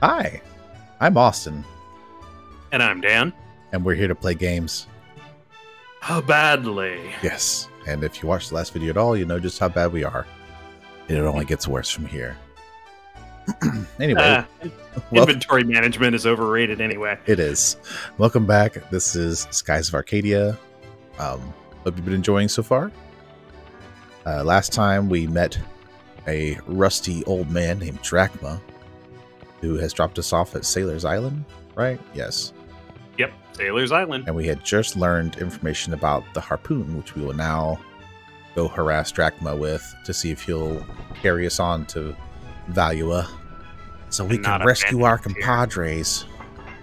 Hi, I'm Austin, And I'm Dan. and we're here to play games. How badly? Yes, and if you watched the last video at all, you know just how bad we are. It only gets worse from here. Anyway, Inventory management is overrated anyway. it is. Welcome back. This is Skies of Arcadia. Hope you've been enjoying so far. Last time we met a rusty old man named Drachma, who has dropped us off at Sailor's Island, right? Yes. Yep, Sailor's Island. And we had just learned information about the harpoon, which we will now go harass Drachma with to see if he'll carry us on to Valua, so we can rescue our compadres.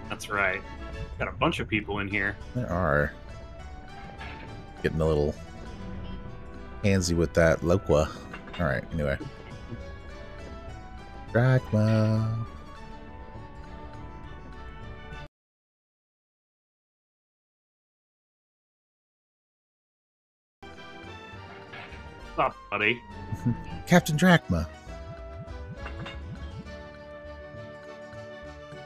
That's right. Got a bunch of people in here. There are. Getting a little handsy with that Loqua. Alright, anyway. Drachma. Stop, buddy. Captain Drachma.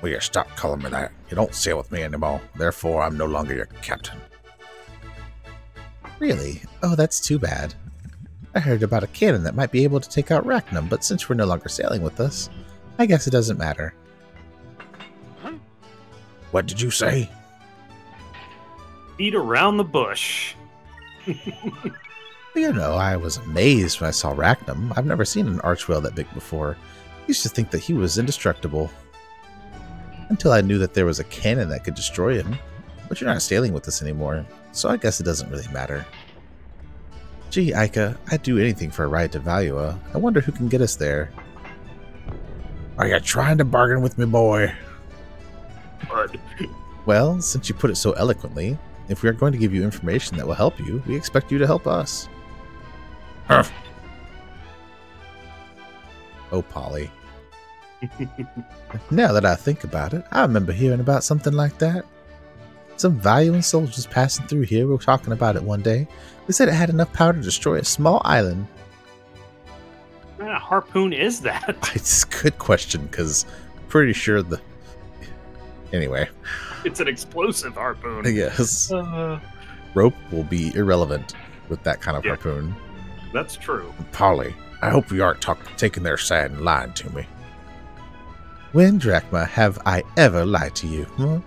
Will you stop calling me that? You don't sail with me anymore. Therefore, I'm no longer your captain. Really? Oh, that's too bad. I heard about a cannon that might be able to take out Rachnum, but since we're no longer sailing with us, I guess it doesn't matter. What did you say? Beat around the bush. You know, I was amazed when I saw Rachnum. I've never seen an arch whale that big before. I used to think that he was indestructible. Until I knew that there was a cannon that could destroy him. But you're not sailing with us anymore, so I guess it doesn't really matter. Gee, Ica, I'd do anything for a ride to Valua. I wonder who can get us there. Are you trying to bargain with me, boy? Bud. Well, since you put it so eloquently, if we are going to give you information that will help you, we expect you to help us. Huff. Oh, Polly. Now that I think about it, I remember hearing about something like that. Some Valuan soldiers passing through here were talking about it one day. They said it had enough power to destroy a small island. What kind of harpoon is that? It's a good question, because I'm pretty sure the... Anyway. It's an explosive harpoon. Yes. Rope will be irrelevant with that kind of harpoon. That's true. Polly, I hope you aren't taking their side and lying to me. When, Drachma, have I ever lied to you? Huh?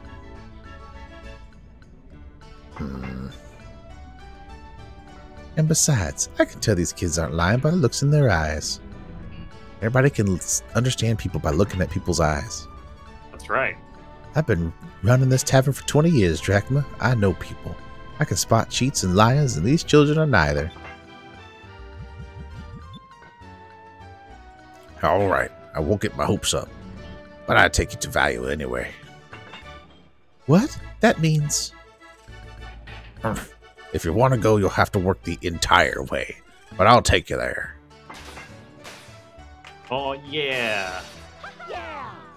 And besides, I can tell these kids aren't lying by the looks in their eyes. Everybody can understand people by looking at people's eyes. That's right. I've been running this tavern for 20 years, Drachma. I know people. I can spot cheats and liars, and these children are neither. All right, I won't get my hopes up, but I'd take you to Valua anyway. What? That means... If you want to go, you'll have to work the entire way, but I'll take you there. Oh, yeah.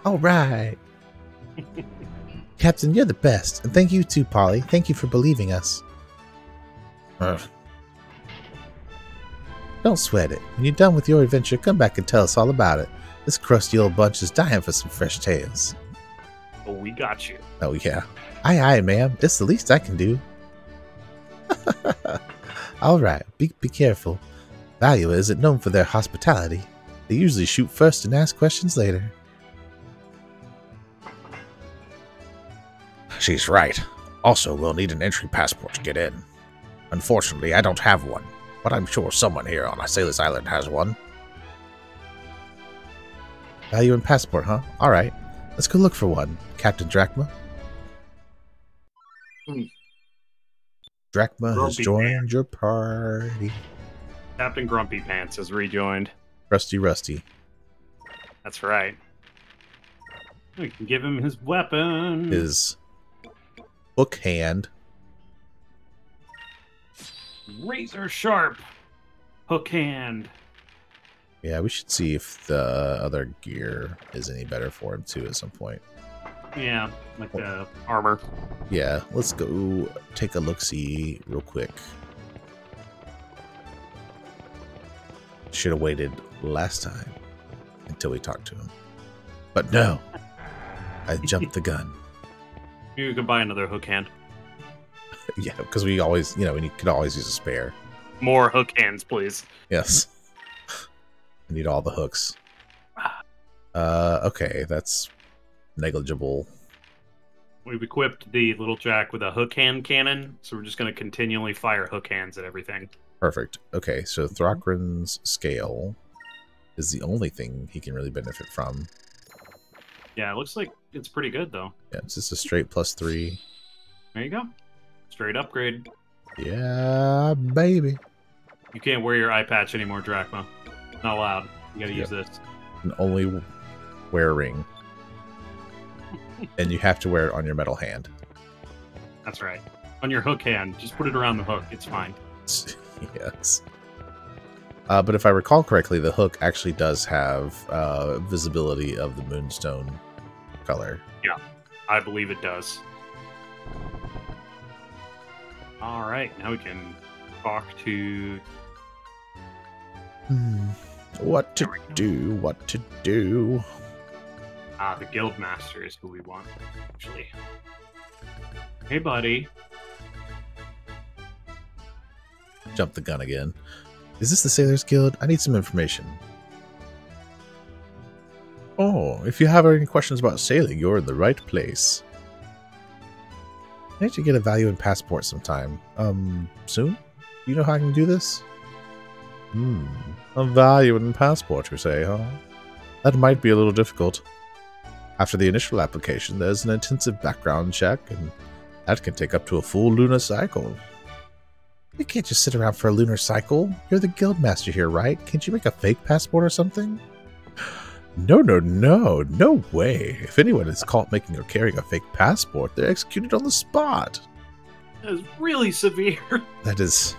All right. Captain, you're the best, and thank you too, Polly. Thank you for believing us. Don't sweat it. When you're done with your adventure, come back and tell us all about it. This crusty old bunch is dying for some fresh tales. Oh, we got you. Oh, yeah. Aye, aye, ma'am. It's the least I can do. All right, be careful. Valua isn't known for their hospitality. They usually shoot first and ask questions later. She's right. Also, we'll need an entry passport to get in. Unfortunately, I don't have one, but I'm sure someone here on Sailor's Island has one. Valuan passport, huh? All right, let's go look for one, Captain Drachma. Drachma has joined your party. Captain Grumpy Pants has rejoined. Rusty. That's right. We can give him his weapon. His hook hand. Razor sharp hook hand. Yeah, we should see if the other gear is any better for him too at some point. Yeah, like the armor. Yeah, let's go take a look-see real quick. Should have waited last time until we talked to him. But no, I jumped the gun. You could buy another hook hand. Yeah, because we always, we could always use a spare. More hook hands, please. Yes. I need all the hooks. Okay, that's negligible. We've equipped the little jack with a hook hand cannon, so we're just going to continually fire hook hands at everything. Perfect. Okay, so Thrakren's scale is the only thing he can really benefit from. Yeah, it looks like it's pretty good, though. Yeah, it's just a straight +3. There you go. Straight upgrade. Yeah, baby. You can't wear your eye patch anymore, Drachma. Not allowed. You gotta use this. And only wear a ring. And you have to wear it on your metal hand. That's right. On your hook hand. Just put it around the hook. It's fine. Yes. But if I recall correctly, the hook actually does have visibility of the moonstone color. Yeah, I believe it does. Alright, now we can talk to... What to do, what to do. The guild master is who we want, actually. Hey, buddy. Jump the gun again. Is this the Sailors Guild? I need some information. Oh, if you have any questions about sailing, you're in the right place. I need to get a value in passport sometime. Soon? You know how I can do this? A value in passport, you say, huh? That might be a little difficult. After the initial application, there's an intensive background check, and that can take up to a full lunar cycle. You can't just sit around for a lunar cycle. You're the guildmaster here, right? Can't you make a fake passport or something? No way. If anyone is caught making or carrying a fake passport, they're executed on the spot. That is really severe. It is.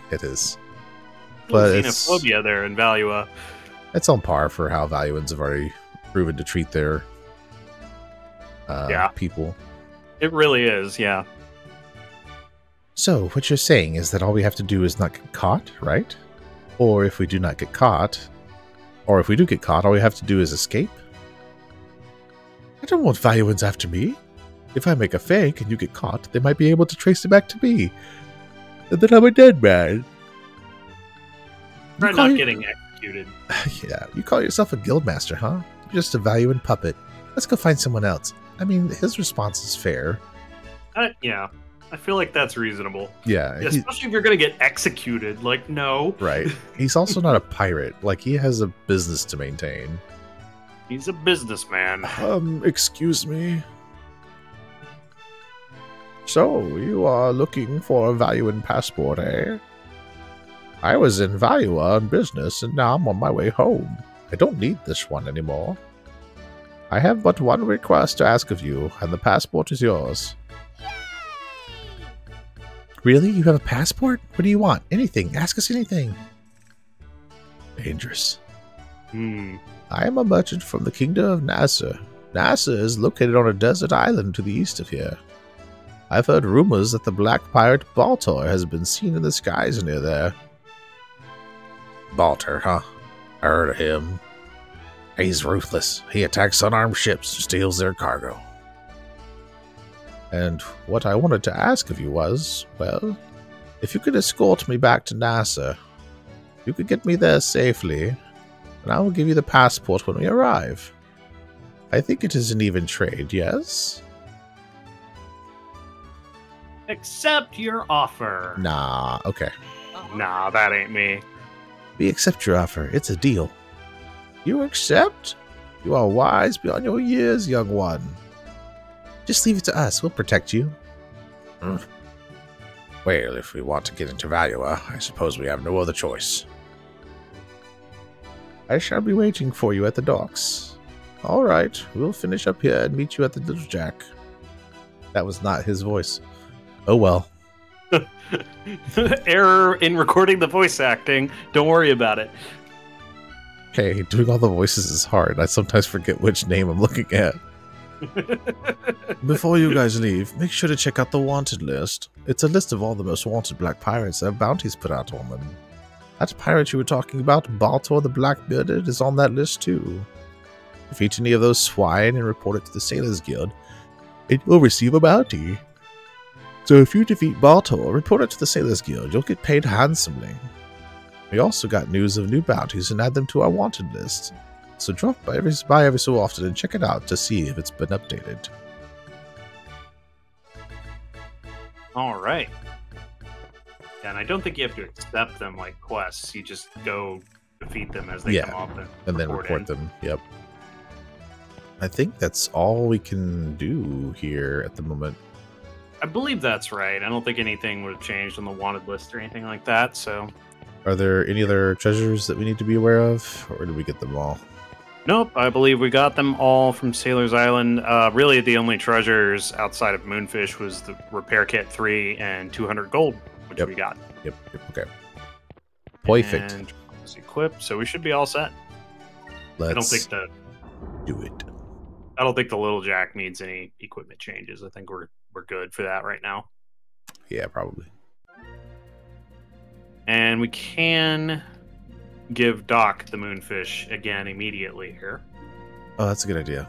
But xenophobia there in Valua. It's on par for how Valuans have already proven to treat their people. It really is, yeah. So, what you're saying is that all we have to do is not get caught, right? Or if we do not get caught, or if we do get caught, all we have to do is escape? I don't want Valuans after me. If I make a fake and you get caught, they might be able to trace it back to me. And then I'm a dead man. Try not getting executed. Yeah, you call yourself a guildmaster, huh? You're just a Valuan puppet. Let's go find someone else. I mean, his response is fair. Yeah. I feel like that's reasonable. Yeah. Especially if you're going to get executed. Like, no. Right. He's also not a pirate. Like, he has a business to maintain. He's a businessman. Excuse me. So, you are looking for a Valuan passport, eh? I was in Valua on business, and now I'm on my way home. I don't need this one anymore. I have but one request to ask of you, and the passport is yours. Really? You have a passport? What do you want? Anything. Ask us anything. Dangerous. I am a merchant from the kingdom of Nasser. Nasser is located on a desert island to the east of here. I've heard rumors that the black pirate Baltor has been seen in the skies near there. Baltor, huh? I heard of him. He's ruthless. He attacks unarmed ships and steals their cargo. And what I wanted to ask of you was, well, if you could escort me back to Nasser, you could get me there safely, and I will give you the passport when we arrive. I think it is an even trade, yes? Accept your offer. Nah, okay. Nah, that ain't me. We accept your offer. It's a deal. You accept? You are wise beyond your years, young one. Just leave it to us. We'll protect you. Well, if we want to get into Valua, I suppose we have no other choice. I shall be waiting for you at the docks. All right, we'll finish up here and meet you at the Little Jack. That was not his voice. Oh well. Error in recording the voice acting. Don't worry about it. Hey, doing all the voices is hard. I sometimes forget which name I'm looking at. Before you guys leave, make sure to check out the wanted list. It's a list of all the most wanted black pirates that have bounties put out on them. That pirate you were talking about, Baltor the Black-Bearded, is on that list too. Defeat any of those swine and report it to the Sailors Guild, and you'll receive a bounty. So if you defeat Baltor, report it to the Sailors Guild. You'll get paid handsomely. We also got news of new bounties and add them to our wanted list. So drop by every so often and check it out to see if it's been updated. All right. Yeah, and I don't think you have to accept them like quests. You just go defeat them as they come off and then report them. Yep. I think that's all we can do here at the moment. I believe that's right. I don't think anything would have changed on the wanted list or anything like that, so... Are there any other treasures that we need to be aware of, or did we get them all? Nope, I believe we got them all from Sailor's Island. Really, the only treasures outside of Moonfish was the Repair Kit 3 and 200 gold, which we got. Yep, okay. Perfect. And it's equipped, so we should be all set. Let's do it. I don't think the Little Jack needs any equipment changes. I think we're good for that right now. Yeah, probably. And we can give Doc the Moonfish again immediately here. Oh, that's a good idea.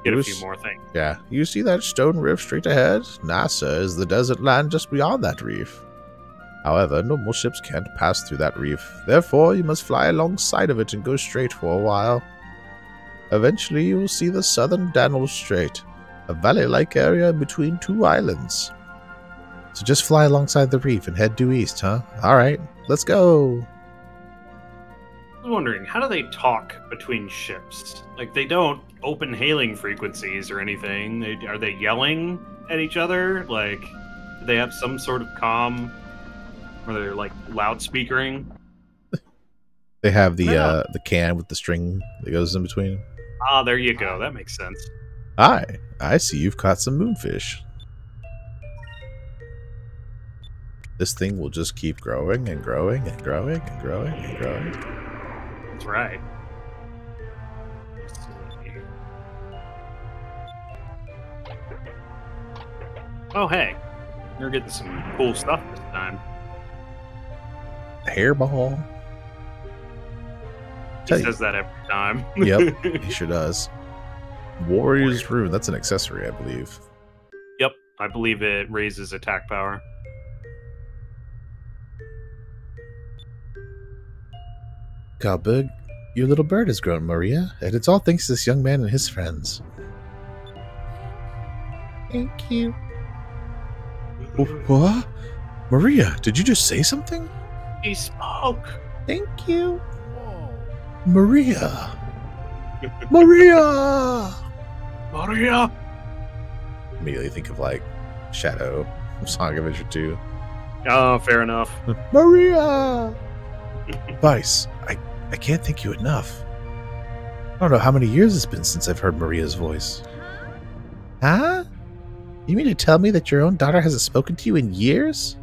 Get a few more things. Yeah. You see that stone reef straight ahead? NASA is the desert land just beyond that reef. However, normal ships can't pass through that reef. Therefore, you must fly alongside of it and go straight for a while. Eventually, you will see the southern Danville Strait, a valley-like area between two islands. So just fly alongside the reef and head due east, huh? Alright, let's go! I was wondering, how do they talk between ships? Like, they don't open hailing frequencies or anything. Are they yelling at each other? Like, do they have some sort of comm? Or they're, like, loudspeakering? They have the can with the string that goes in between. Ah, there you go. That makes sense. Hi, I see you've caught some moonfish. This thing will just keep growing and growing and growing and growing and growing. That's right. Oh, hey. You're getting some cool stuff this time. Hairball. He says that every time. Yep, he sure does. Warrior's Rune. That's an accessory, I believe. Yep, I believe it raises attack power. God, big, your little bird has grown, Maria, and it's all thanks to this young man and his friends. Thank you. What? Maria, did you just say something? He spoke. Thank you. Maria. Maria. Maria. Immediately think of like Shadow from Sonic Adventure 2. Oh, fair enough. Maria. Vyse, I can't thank you enough. I don't know how many years it's been since I've heard Maria's voice. Huh? You mean to tell me that your own daughter hasn't spoken to you in years?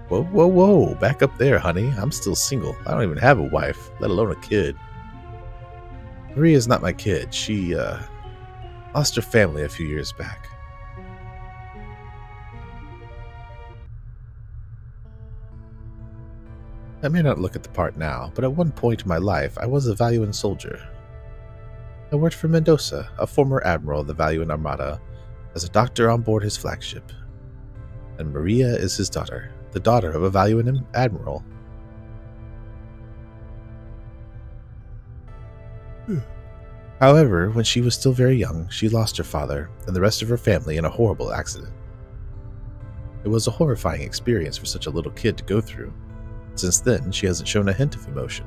Whoa, whoa, whoa. Back up there, honey. I'm still single. I don't even have a wife, let alone a kid. Maria's not my kid. She, lost her family a few years back. I may not look at the part now, but at one point in my life, I was a Valuan soldier. I worked for Mendoza, a former admiral of the Valuan Armada, as a doctor on board his flagship. And Maria is his daughter, the daughter of a Valuan admiral. However, when she was still very young, she lost her father and the rest of her family in a horrible accident. It was a horrifying experience for such a little kid to go through. Since then, she hasn't shown a hint of emotion,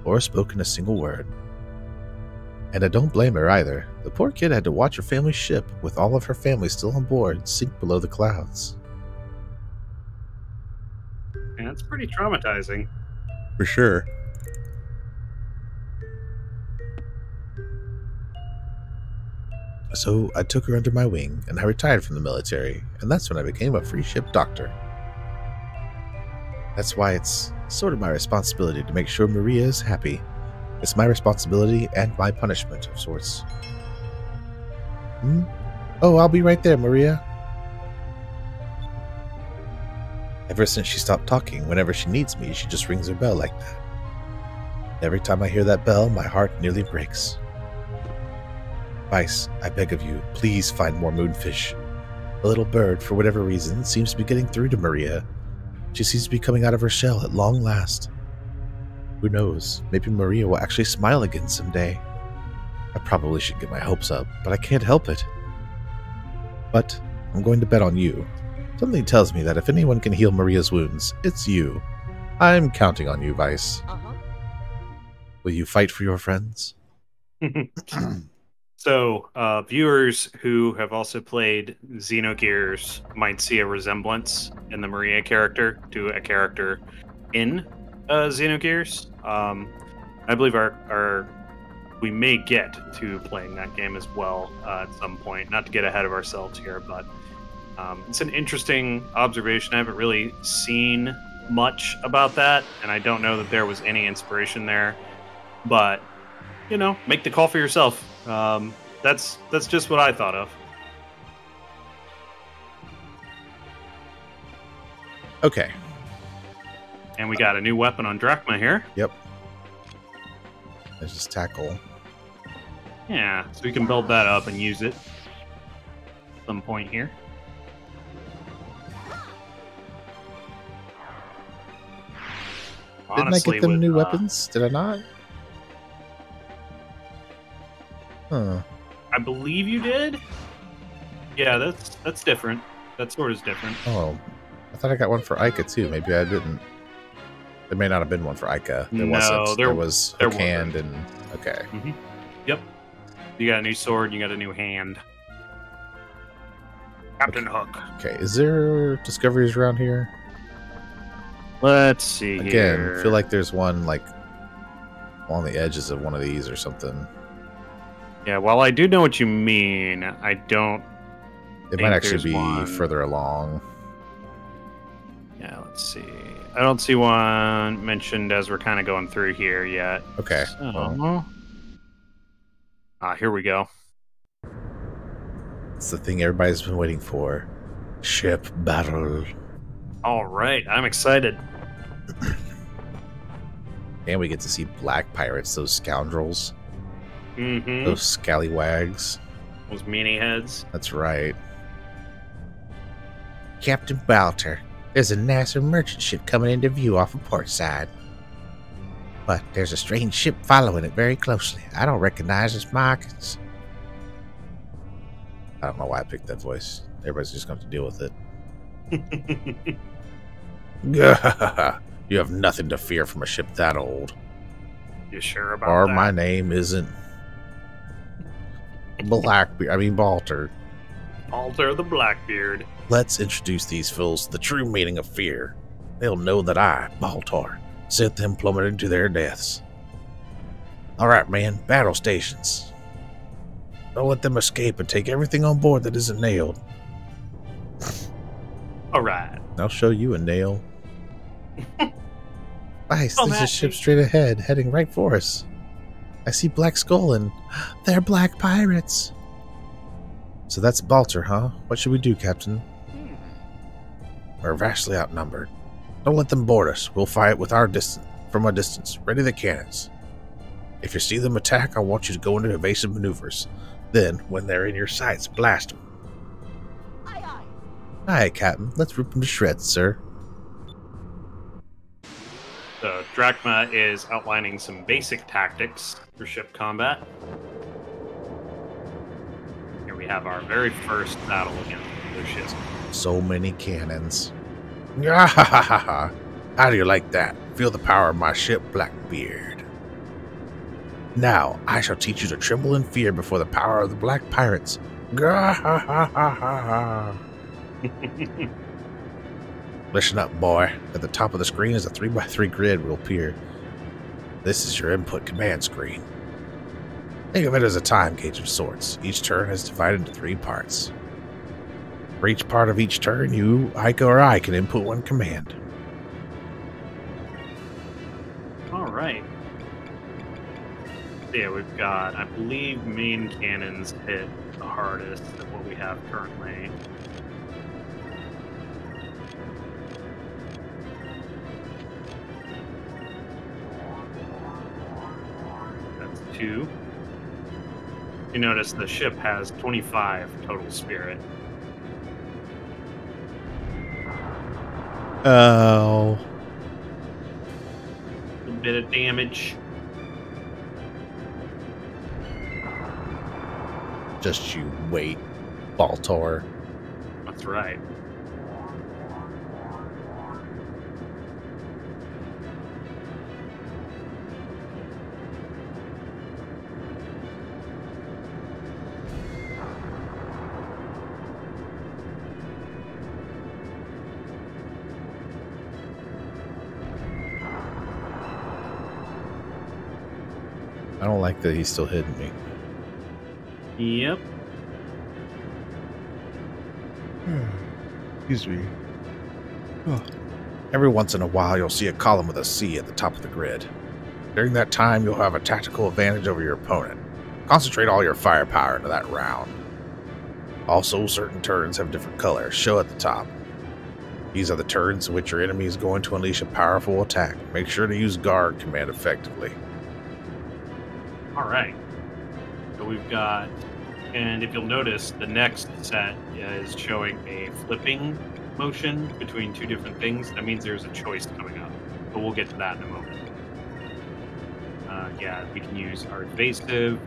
or spoken a single word. And I don't blame her either. The poor kid had to watch her family's ship, with all of her family still on board, sink below the clouds. Yeah, that's pretty traumatizing. For sure. So I took her under my wing, and I retired from the military, and that's when I became a free ship doctor. That's why it's sort of my responsibility to make sure Maria is happy. It's my responsibility and my punishment of sorts. Oh, I'll be right there, Maria. Ever since she stopped talking, whenever she needs me, she just rings her bell like that. Every time I hear that bell, my heart nearly breaks. Vyse, I beg of you, please find more moonfish. The little bird, for whatever reason, seems to be getting through to Maria. She seems to be coming out of her shell at long last. Who knows, maybe Maria will actually smile again someday. I probably should get my hopes up, but I can't help it. But I'm going to bet on you. Something tells me that if anyone can heal Maria's wounds, it's you. I'm counting on you, Vyse. Will you fight for your friends? So, viewers who have also played Xenogears might see a resemblance in the Maria character to a character in Xenogears. I believe we may get to playing that game as well at some point. Not to get ahead of ourselves here, but it's an interesting observation. I haven't really seen much about that, and I don't know that there was any inspiration there. But make the call for yourself. That's just what I thought of. Okay. And we got a new weapon on Drachma here. Yep. There's this tackle. Yeah, so we can build that up and use it at some point here. Didn't I get them new weapons? Did I not? Huh. I believe you did. Yeah, that's different. That sword is different. Oh, I thought I got one for Ica too. Maybe I didn't. There may not have been one for Ica. There wasn't. There was a hand and okay. Mm-hmm. Yep. You got a new sword. You got a new hand. Captain Hook. Okay. Is there discoveries around here? Let's see. Again, here. I feel like there's one like on the edges of one of these or something. Yeah, while I do know what you mean, I don't. It might actually be further along. Yeah, let's see. I don't see one mentioned as we're kind of going through here yet. Okay. So, here we go. It's the thing everybody's been waiting for. Ship battle. All right, I'm excited. And we get to see black pirates, those scoundrels. Mm-hmm. Those scallywags. Those meanie heads. That's right. Captain Balter, there's a NASA merchant ship coming into view off of port side. But there's a strange ship following it very closely. I don't recognize its markings. I don't know why I picked that voice. Everybody's just going to deal with it. You have nothing to fear from a ship that old. You sure about that? My name isn't Blackbeard. I mean Balter. Balter the Blackbeard. Let's introduce these fools to the true meaning of fear. They'll know that I, Baltar, sent them plummeting to their deaths. Alright, man, battle stations. Don't let them escape and take everything on board that isn't nailed. Alright. I'll show you a nail. Vyse, there's a ship straight ahead, heading right for us. I see Black Skull and they're black pirates. So that's Balter, huh? What should we do, Captain? We're vastly outnumbered. Don't let them board us. We'll fight with from a distance. Ready the cannons. If you see them attack, I want you to go into evasive maneuvers. Then, when they're in your sights, blast them. Aye, aye. Aye, Captain. Let's rip them to shreds, sir. So, Drachma is outlining some basic tactics for ship combat. Here we have our very first battle against the ship. So many cannons. How do you like that? Feel the power of my ship, Blackbeard. Now, I shall teach you to tremble in fear before the power of the black pirates. Listen up, boy. At the top of the screen is a 3x3 grid will appear. This is your input command screen. Think of it as a time gauge of sorts. Each turn is divided into 3 parts. For each part of each turn, you, Ica, or I can input one command. Alright. Yeah, we've got, I believe, main cannons hit the hardest of what we have currently. That's 2. You notice the ship has 25 total spirit. Oh. A bit of damage. Just you wait, Baltor. That's right. I don't like that he's still hitting me. Yep. Excuse me. Every once in a while, you'll see a column with a C at the top of the grid. During that time, you'll have a tactical advantage over your opponent. Concentrate all your firepower into that round. Also, certain turns have different colors, show at the top. These are the turns in which your enemy is going to unleash a powerful attack. Make sure to use guard command effectively. Alright. So we've got, and if you'll notice, the next set is showing a flipping motion between two different things. That means there's a choice coming up. But we'll get to that in a moment. Yeah, we can use our evasive.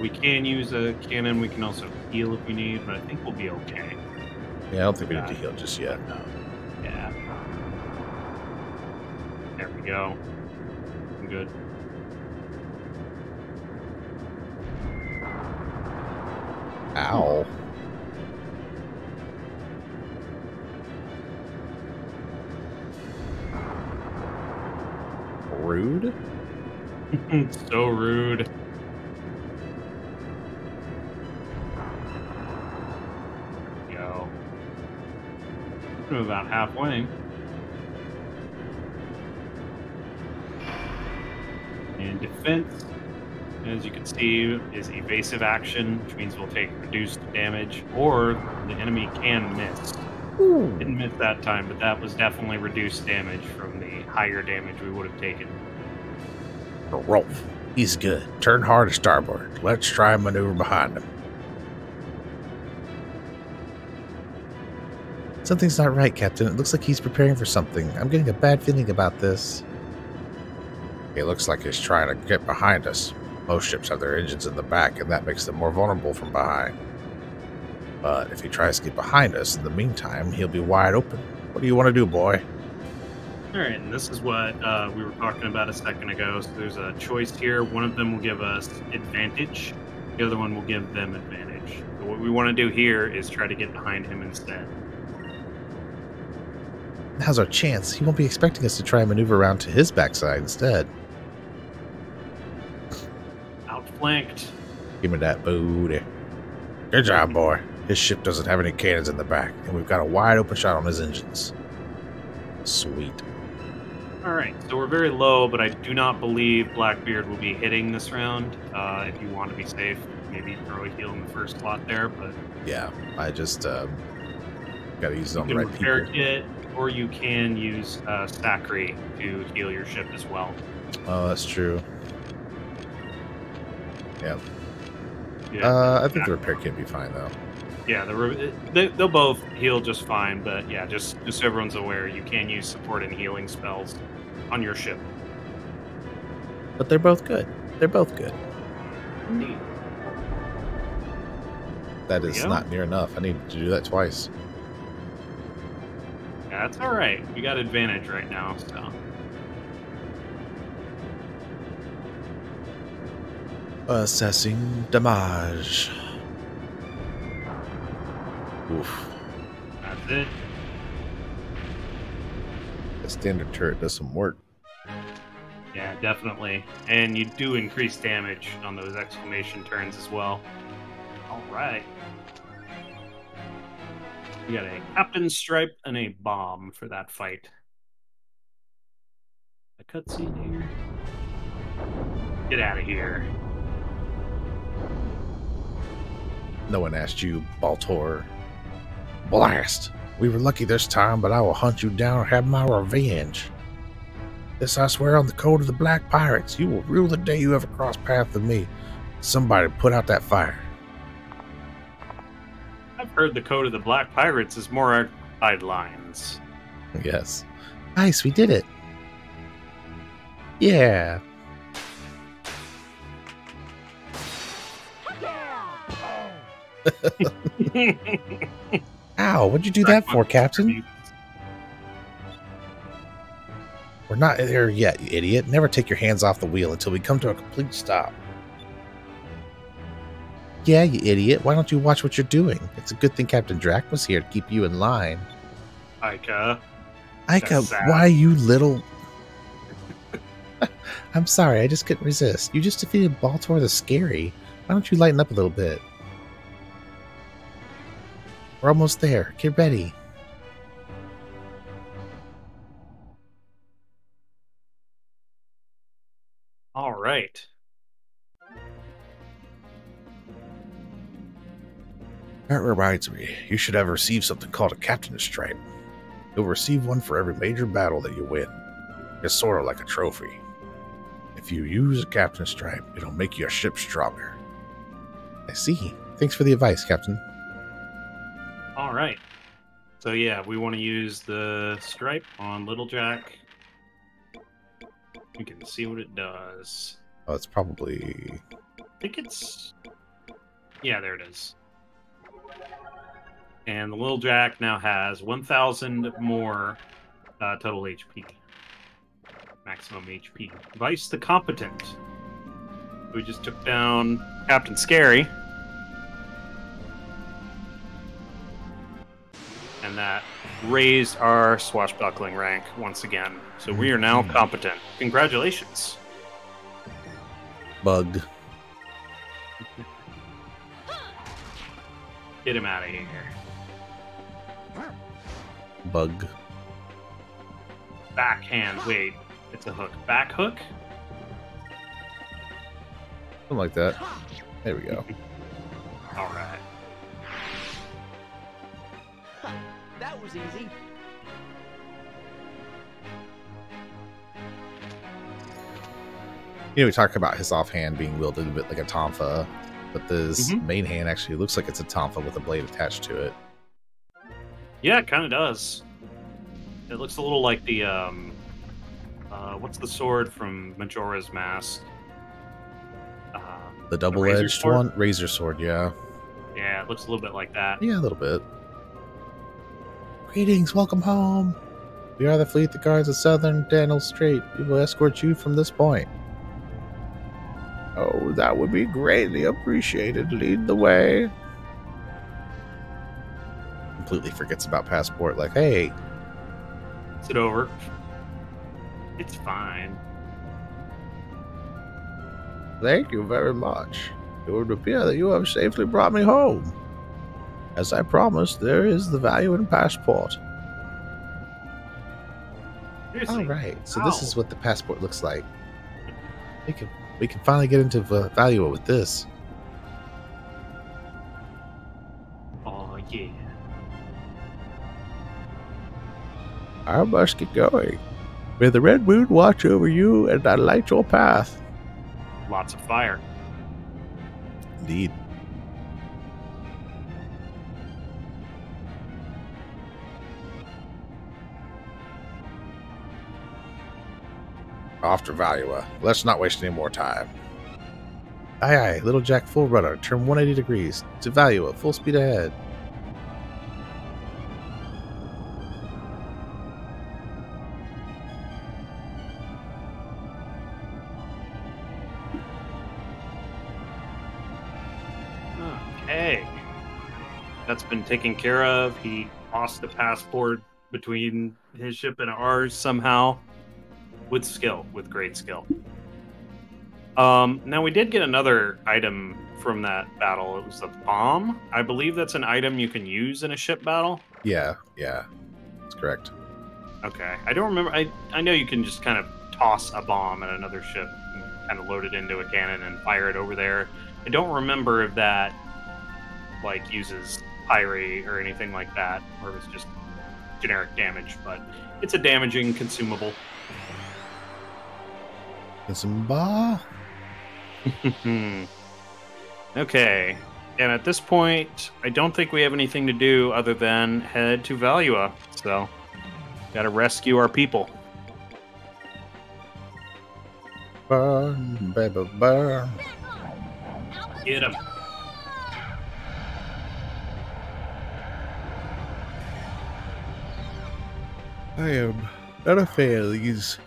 We can use a cannon. We can also heal if we need, but I think we'll be okay. Yeah, I don't think we need to heal just yet. Yeah. There we go. I'm good. Ow. Rude? So rude. There we go. We're about halfway. And defense, as you can see, is evasive action, which means we'll take reduced damage, or the enemy can miss. Ooh. Didn't miss that time, but that was definitely reduced damage from the higher damage we would have taken. Rolf, he's good. Turn hard to starboard. Let's try and maneuver behind him. Something's not right, Captain. It looks like he's preparing for something. I'm getting a bad feeling about this. It looks like he's trying to get behind us. Most ships have their engines in the back, and that makes them more vulnerable from behind. But if he tries to get behind us, in the meantime, he'll be wide open. What do you want to do, boy? Alright, and this is what we were talking about a second ago. So there's a choice here. One of them will give us advantage. The other one will give them advantage. So what we want to do here is try to get behind him instead. Now's our chance. He won't be expecting us to try and maneuver around to his backside instead. Outflanked. Give me that booty. Good job, boy. His ship doesn't have any cannons in the back, and we've got a wide open shot on his engines. Sweet. Alright, so we're very low, but I do not believe Blackbeard will be hitting this round. If you want to be safe, maybe throw a heal in the first slot there, but... Yeah, I just gotta use it on the you right can repair people. kit, or you can use Sacri to heal your ship as well. Oh, that's true. Yeah. Yeah, I think the repair kit would be fine, though. yeah, they'll both heal just fine, but yeah, just so everyone's aware, you can use support and healing spells on your ship. But they're both good. They're both good. Neat. That is not near enough. I need to do that twice. Yeah, that's all right. We got advantage right now, so. Assessing damage. Oof. That's it. The standard turret does some work. Yeah, definitely. And you do increase damage on those exclamation turns as well. All right. We got a Captain's Stripe and a Bomb for that fight. A cutscene here. Get out of here. No one asked you, Baltor. Blast! We were lucky this time, but I will hunt you down and have my revenge. This I swear on the code of the Black Pirates. You will rue the day you ever cross paths with me. Somebody put out that fire. I've heard the code of the Black Pirates is more occupied lines. Yes. Nice, we did it. Yeah. Ow, what'd you do that for, Captain? We're not there yet, you idiot. Never take your hands off the wheel until we come to a complete stop. Yeah, you idiot. Why don't you watch what you're doing? It's a good thing Captain Drac was here to keep you in line. Ica, why you little... I'm sorry, I just couldn't resist. You just defeated Baltor the Scary. Why don't you lighten up a little bit? We're almost there. Get ready. All right. That reminds me, you should have received something called a Captain's Stripe. You'll receive one for every major battle that you win. It's sort of like a trophy. If you use a Captain's Stripe, it'll make your ship stronger. I see. Thanks for the advice, Captain. All right. So yeah, we want to use the stripe on Little Jack. We can see what it does. Oh, it's probably... I think it's... Yeah, there it is. And the Little Jack now has 1,000 more total HP. Maximum HP. Vyse the Competent. We just took down Captain Scary. And that raised our swashbuckling rank once again. So we are now competent. Congratulations. Bug. Get him out of here. Bug. Backhand. Wait, it's a hook. Back hook? Something like that. There we go. All right. That was easy. You know, we talk about his offhand being wielded a bit like a tonfa, but this main hand actually looks like it's a tonfa with a blade attached to it. Yeah, it kind of does. It looks a little like the, what's the sword from Majora's Mask? The double-edged one? Razor sword, yeah. Yeah, it looks a little bit like that. Yeah, a little bit. Greetings, welcome home. We are the fleet that guards the southern Daniel Strait. We will escort you from this point. Oh, that would be greatly appreciated. Lead the way. Completely forgets about passport. Like, hey. Sit over. It's fine. Thank you very much. It would appear that you have safely brought me home. As I promised, there is the value in passport. Seriously? All right, so this is what the passport looks like. We can finally get into value with this. Oh yeah. I must get going. May the red moon watch over you and light your path. Lots of fire. Indeed. Off to Valua. Let's not waste any more time. Aye aye, Little Jack full rudder. Turn 180 degrees. To Valua. Full speed ahead. Okay. That's been taken care of. He lost the passport between his ship and ours somehow. With skill, with great skill. Now we did get another item from that battle. It was a bomb. I believe that's an item you can use in a ship battle. Yeah, that's correct. Okay, I don't remember. I know you can just kind of toss a bomb at another ship, and kind of load it into a cannon and fire it over there. I don't remember if that like uses pyre or anything like that, or if it's just generic damage. But it's a damaging consumable. Get some bar. Okay. And at this point, I don't think we have anything to do other than head to Valua. So, gotta rescue our people. Burn, baby, burn. Get them. I am not a fan of these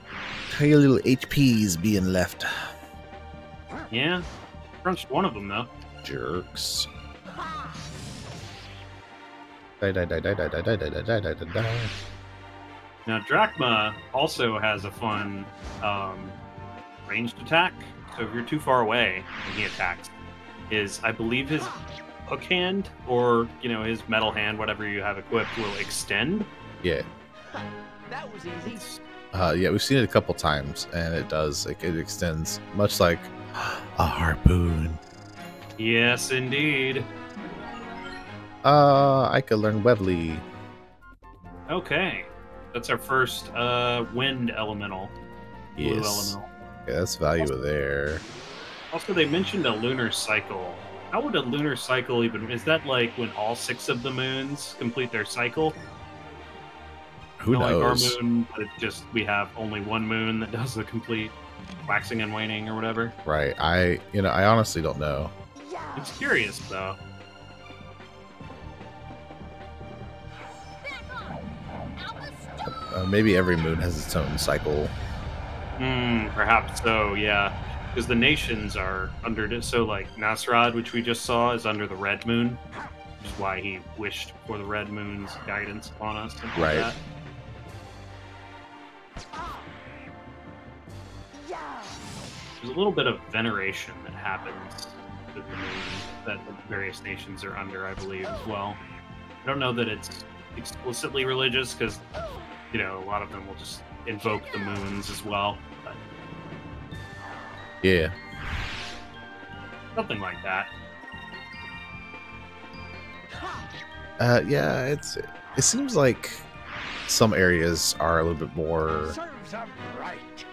tiny little HPs being left. Yeah. Crunched one of them, though. Jerks. Die, die, die, die, die, die, die, die, die, die, die, die. Now, Drachma also has a fun ranged attack. So if you're too far away when he attacks, I believe his hook hand or, his metal hand, whatever you have equipped, will extend. Yeah. That was easy. Yeah, we've seen it a couple times, and it does. It extends, much like a harpoon. Yes, indeed. I could learn Webley. Okay. That's our first wind elemental. Blue Yes. elemental. Yeah, that's value there. Also, they mentioned a lunar cycle. How would a lunar cycle even... Is that like when all 6 of the moons complete their cycle? Who Like knows? our moon, but we have only one moon that does the complete waxing and waning or whatever. Right. I honestly don't know. It's curious, though. Maybe every moon has its own cycle. Perhaps so, yeah. Because the nations are under... So, like, Nasrad, which we just saw, is under the red moon. Which is why he wished for the red moon's guidance upon us. And all Right. that. There's a little bit of veneration that happens with the moon that the various nations are under, I believe, as well. I don't know that it's explicitly religious, because, a lot of them will just invoke the moons as well. But Yeah. something like that. Yeah, it seems like some areas are a little bit more Serves 'em right.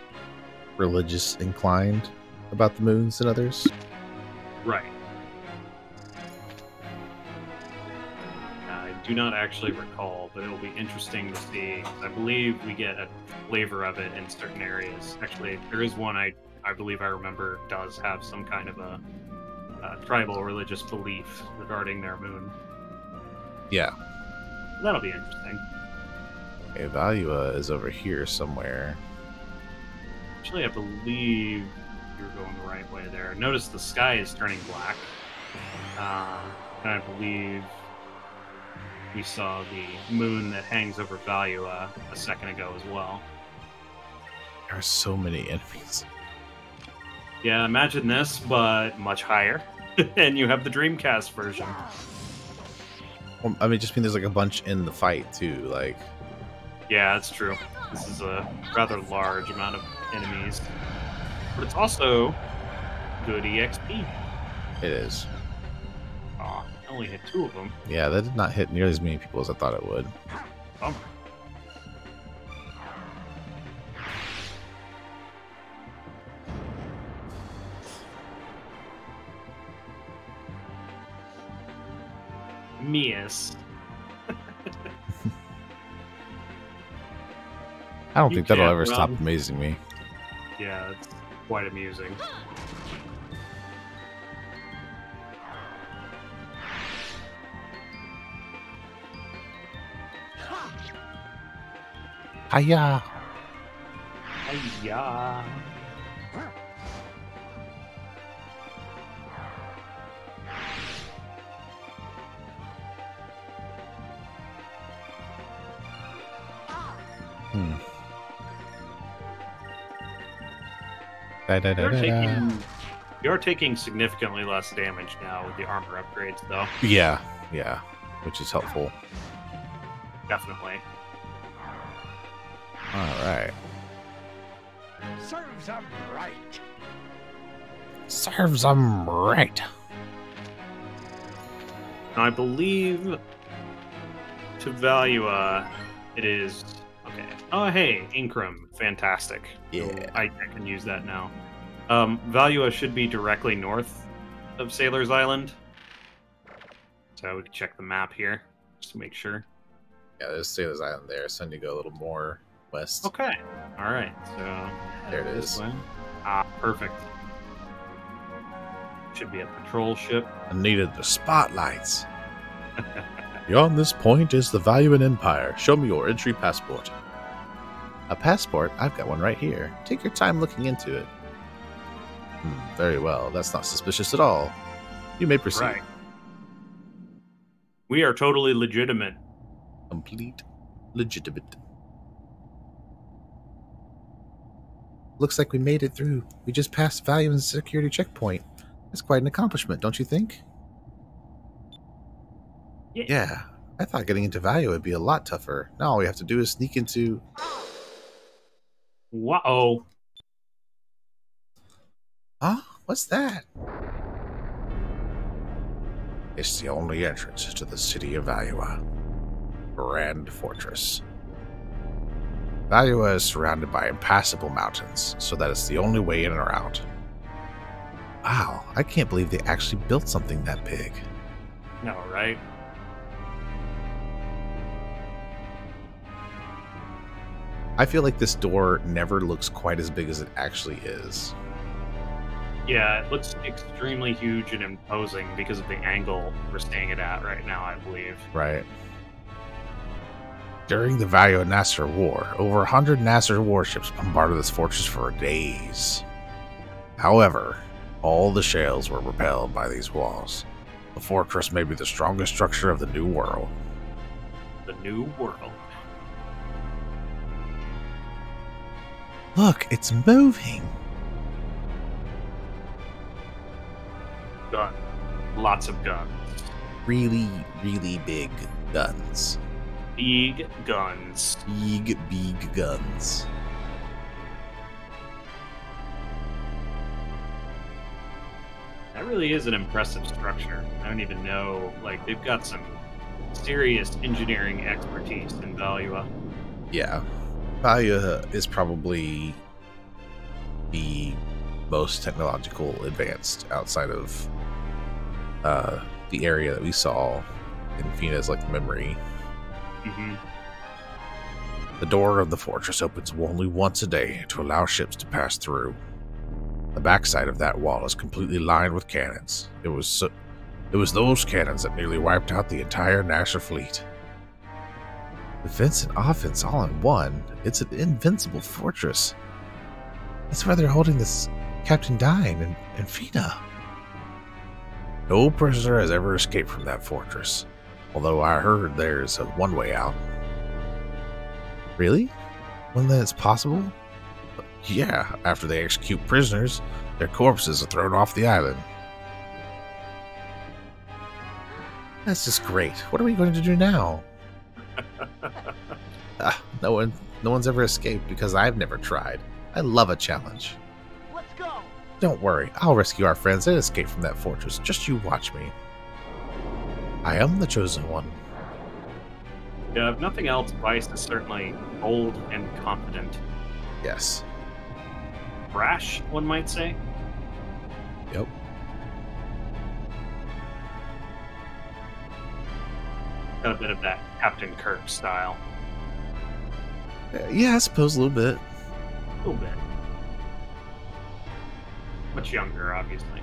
religious inclined about the moons than others. Right. I do not actually recall, but it'll be interesting to see. I believe we get a flavor of it in certain areas. Actually, there is one I believe I remember does have some kind of a tribal religious belief regarding their moon. Yeah. That'll be interesting. Okay, Valua is over here somewhere. Actually, I believe you're going the right way there. Notice the sky is turning black. And I believe we saw the moon that hangs over Valua a second ago as well. There are so many enemies. Yeah, imagine this, but much higher. And you have the Dreamcast version. Well, I mean, just mean there's like a bunch in the fight too. Like, Yeah, that's true. This is a rather large amount of enemies. But it's also good EXP. it is. Aw, I only hit 2 of them. Yeah, that did not hit nearly as many people as I thought it would. Bummer. Mias. I don't You think that'll can't ever stop run. amazing me. Yeah, it's quite amusing. Hiya! Yeah. Hmm. Da, da, da, da, da. You're taking significantly less damage now with the armor upgrades, though. Yeah, which is helpful. Definitely. All right. Serves 'em right. Serves them right. Now, I believe to Valua, it is okay. Oh, hey, Incrum, fantastic. So Yeah. I can use that now. Valua should be directly north of Sailor's Island. So we can check the map here just to make sure. Yeah, there's Sailor's Island there, so I need to go a little more west. Okay. All right. So There it this is. way. Ah, perfect. Should be a patrol ship. I needed the spotlights. Beyond this point is the Valuan Empire. Show me your entry passport. A passport? I've got one right here. Take your time looking into it. Very well. That's not suspicious at all. You may proceed. Right. We are totally legitimate. Complete legitimate. Looks like we made it through. We just passed Valuan's security checkpoint. That's quite an accomplishment, don't you think? Yeah. I thought getting into Value would be a lot tougher. Now all we have to do is sneak into... Whoa. Huh? What's that? It's the only entrance to the city of Valua. Grand Fortress. Valua is surrounded by impassable mountains, so that it's the only way in or out. Wow, I can't believe they actually built something that big. No, right? I feel like this door never looks quite as big as it actually is. Yeah, it looks extremely huge and imposing because of the angle we're staying it at right now, I believe. Right. During the Valua-Nasser War, over 100 Nasser warships bombarded this fortress for days. However, all the shells were repelled by these walls. The fortress may be the strongest structure of the New World. The New World. Look, it's moving. Gun. Lots of guns. Really, really big guns. Big guns. Big guns. That really is an impressive structure. I don't even know. Like, they've got some serious engineering expertise in Valua. Yeah. Valua is probably the most technological advanced outside of the area that we saw in Fina's memory. Mm-hmm. The door of the fortress opens only once a day to allow ships to pass through. The backside of that wall is completely lined with cannons. It was those cannons that nearly wiped out the entire Nasher fleet. Defense and offense all in one. It's an invincible fortress. That's where they're holding this Captain Dine and Fina. No prisoner has ever escaped from that fortress, although I heard there's a one-way out. Really? One that's possible? Yeah, after they execute prisoners, their corpses are thrown off the island. That's just great. What are we going to do now? No one's ever escaped because I've never tried. I love a challenge. Let's go. Don't worry, I'll rescue our friends and escape from that fortress. Just you watch me. I am the chosen one. Yeah, if nothing else, Vyse is certainly bold and confident. Yes. Brash, one might say. Yep. Got a bit of that Captain Kirk style. Yeah, I suppose a little bit. A little bit. Much younger, obviously.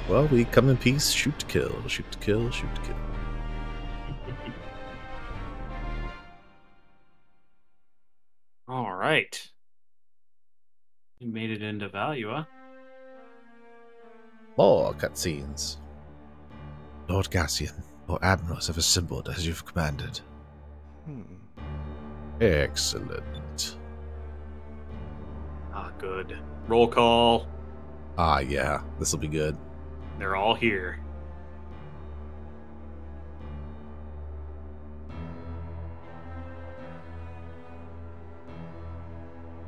Well, we come in peace, shoot to kill, shoot to kill, shoot to kill. All right. We made it into Valua. More cutscenes. Lord Gassian, your admirals have assembled as you've commanded. Excellent. Ah, good. Roll call. Ah, yeah, this'll be good. They're all here.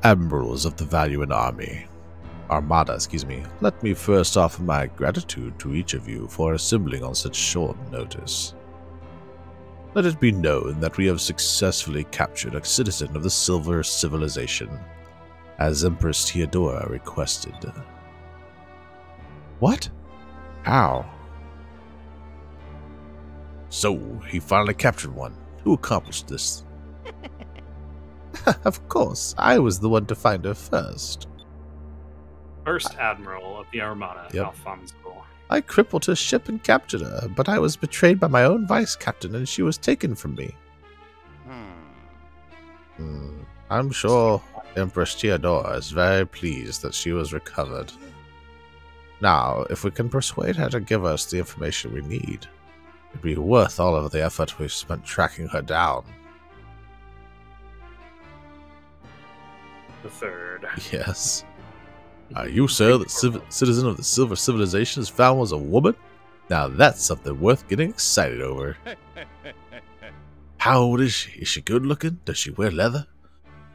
Admirals of the Valuan Armada, let me first offer my gratitude to each of you for assembling on such short notice. Let it be known that we have successfully captured a citizen of the Silver Civilization. as Empress Theodora requested. What? How? So, he finally captured one. Who accomplished this? Of course, I was the one to find her first. First Admiral of the Armada, Yep. Alfonso. I crippled her ship and captured her, but I was betrayed by my own vice captain and she was taken from me. I'm sure Empress Theodora is very pleased that she was recovered. Now, if we can persuade her to give us the information we need, it'd be worth all of the effort we've spent tracking her down. The third. Yes. You, sir, the citizen of the Silver Civilization is found was a woman? Now that's something worth getting excited over. How old is she? Is she good looking? Does she wear leather?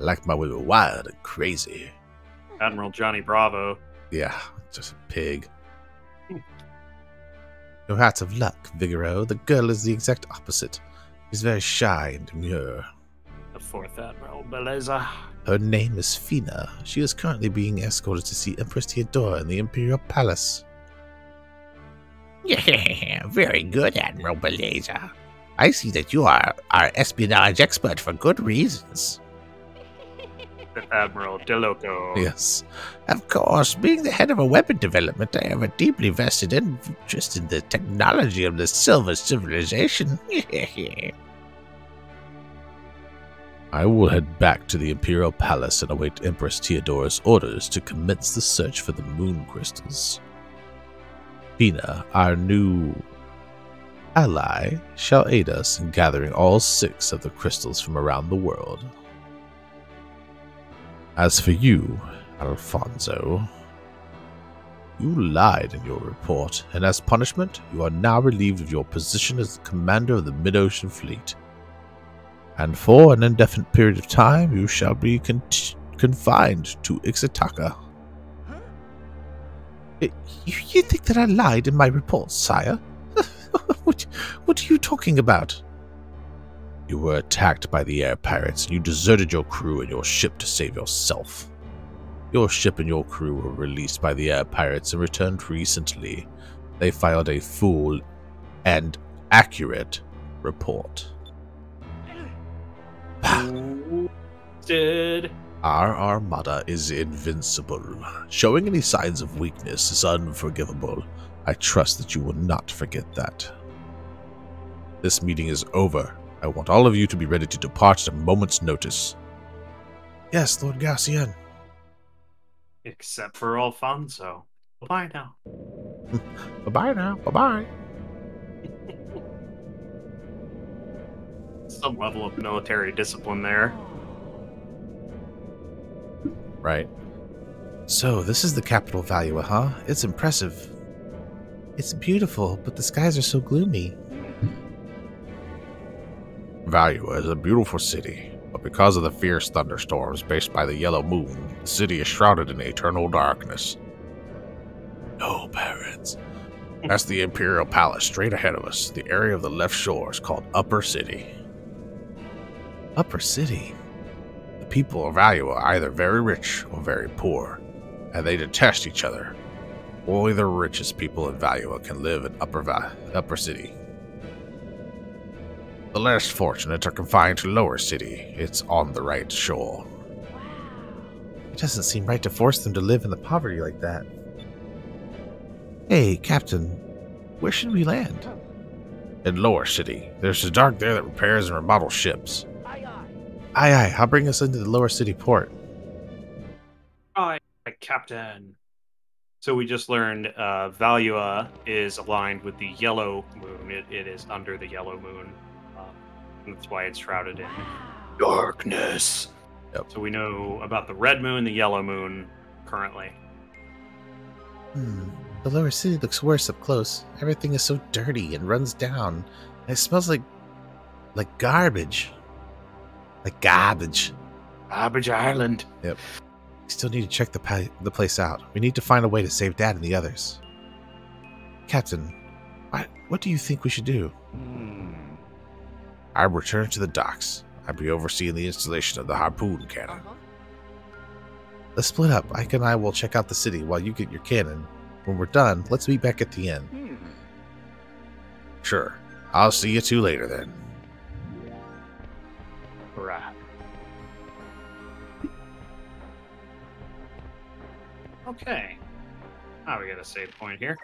I like my women wild and crazy. Admiral Johnny Bravo. Yeah, just a pig. No hearts of luck, Vigoro. The girl is the exact opposite. She's very shy and demure. The fourth Admiral Beleza. Her name is Fina. She is currently being escorted to see Empress Theodora in the Imperial Palace. Yeah, very good, Admiral Beleza. I see that you are our espionage expert for good reasons. Fifth Admiral Deloco. Yes. Of course, being the head of a weapon development, I have a deeply vested interest in the technology of the Silver Civilization. I will head back to the Imperial Palace and await Empress Theodora's orders to commence the search for the moon crystals. Fina, our new ally, shall aid us in gathering all 6 of the crystals from around the world. As for you, Alfonso, you lied in your report, and as punishment, you are now relieved of your position as the commander of the Mid-Ocean Fleet. And for an indefinite period of time, you shall be confined to Ixataka. You think that I lied in my report, sire? What are you talking about? You were attacked by the air pirates, and you deserted your crew and your ship to save yourself. Your ship and your crew were released by the air pirates and returned recently. They filed a full and accurate report. Our armada is invincible. Showing any signs of weakness is unforgivable. I trust that you will not forget that. This meeting is over. I want all of you to be ready to depart at a moment's notice. Yes, Lord Garcian. Except for Alfonso. Bye now. Bye-bye now. Bye-bye. Some level of military discipline there. Right. So, this is the capital Valua, huh? It's impressive. It's beautiful, but the skies are so gloomy. Valua is a beautiful city, but because of the fierce thunderstorms based by the yellow moon, the city is shrouded in eternal darkness. No, parents. That's the Imperial Palace straight ahead of us. The area of the left shore is called Upper City. Upper City? The people of Valua are either very rich or very poor, and they detest each other. Only the richest people in Valua can live in Upper City. The less fortunate are confined to Lower City. It's on the right shore. It doesn't seem right to force them to live in the poverty like that. Hey, Captain, where should we land? In Lower City. There's a dock there that repairs and remodels ships. Aye, I'll bring us into the Lower City port. Aye, Captain. So we just learned Valua is aligned with the yellow moon. It is under the yellow moon. That's why it's shrouded in darkness. Yep. So we know about the red moon, the yellow moon, currently. The Lower City looks worse up close. Everything is so dirty and runs down. And it smells like garbage. Like garbage. Garbage Island. Yep. We still need to check the place out. We need to find a way to save Dad and the others. Captain, what do you think we should do? I'd return to the docks. I'd be overseeing the installation of the harpoon cannon. Let's split up. Ike and I will check out the city while you get your cannon. When we're done, let's meet back at the inn. Sure. I'll see you two later then. Right. Okay. Now we got a save point here.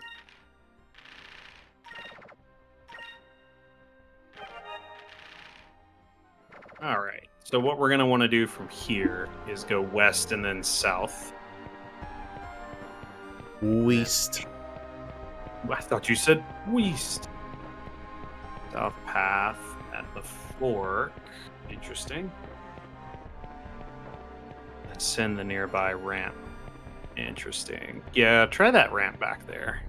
All right. So what we're going to want to do from here is go west and then south. West. I thought you said west. South path at the fork. Interesting. Ascend the nearby ramp. Interesting. Yeah, try that ramp back there.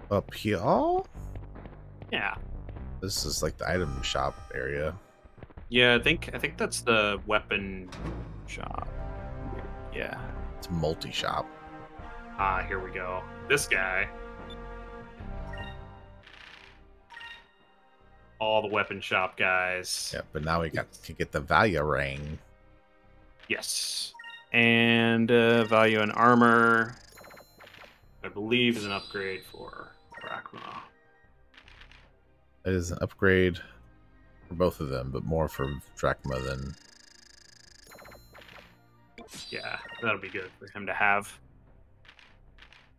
Up here? Yeah. This is like the item shop area. Yeah, I think that's the weapon shop. Yeah. It's multi-shop. Ah, here we go. This guy. All the weapon shop guys. Yeah, but now we can get the value ring. Yes. And value and armor, I believe, is an upgrade for Drachma. It is an upgrade for both of them, but more for Drachma than... Yeah, that'll be good for him to have.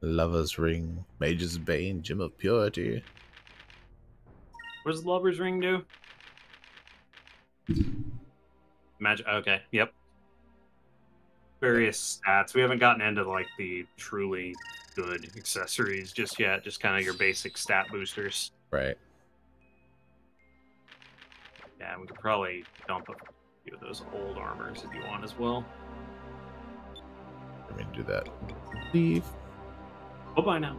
Lover's Ring, Mage's Bane, Gem of Purity. What does the Lover's Ring do? Magic. Okay, yep. Various stats. We haven't gotten into like the truly good accessories just yet. Just kind of your basic stat boosters. Right. Yeah, we could probably dump a few of those old armors if you want as well. Let me do that. Leave. Oh, bye now.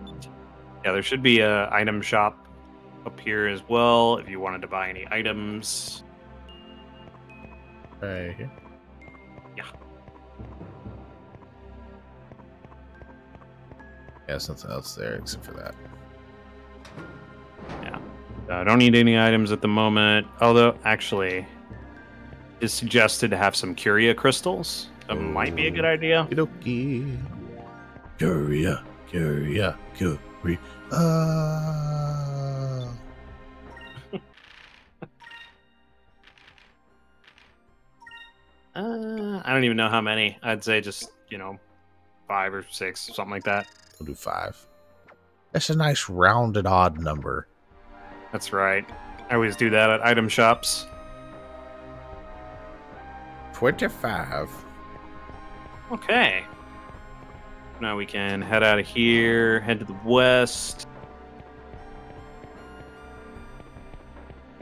Yeah, there should be a item shop up here as well if you wanted to buy any items. Right here. Yeah. Yeah, something else there except for that. Yeah. I don't need any items at the moment. Although, actually, it's suggested to have some Curia crystals. That might be a good idea. Okie dokie. Curia. I don't even know how many. I'd say just, 5 or 6, something like that. We'll do 5. That's a nice rounded odd number. That's right. I always do that at item shops. 25. Okay. Now we can head out of here, head to the west.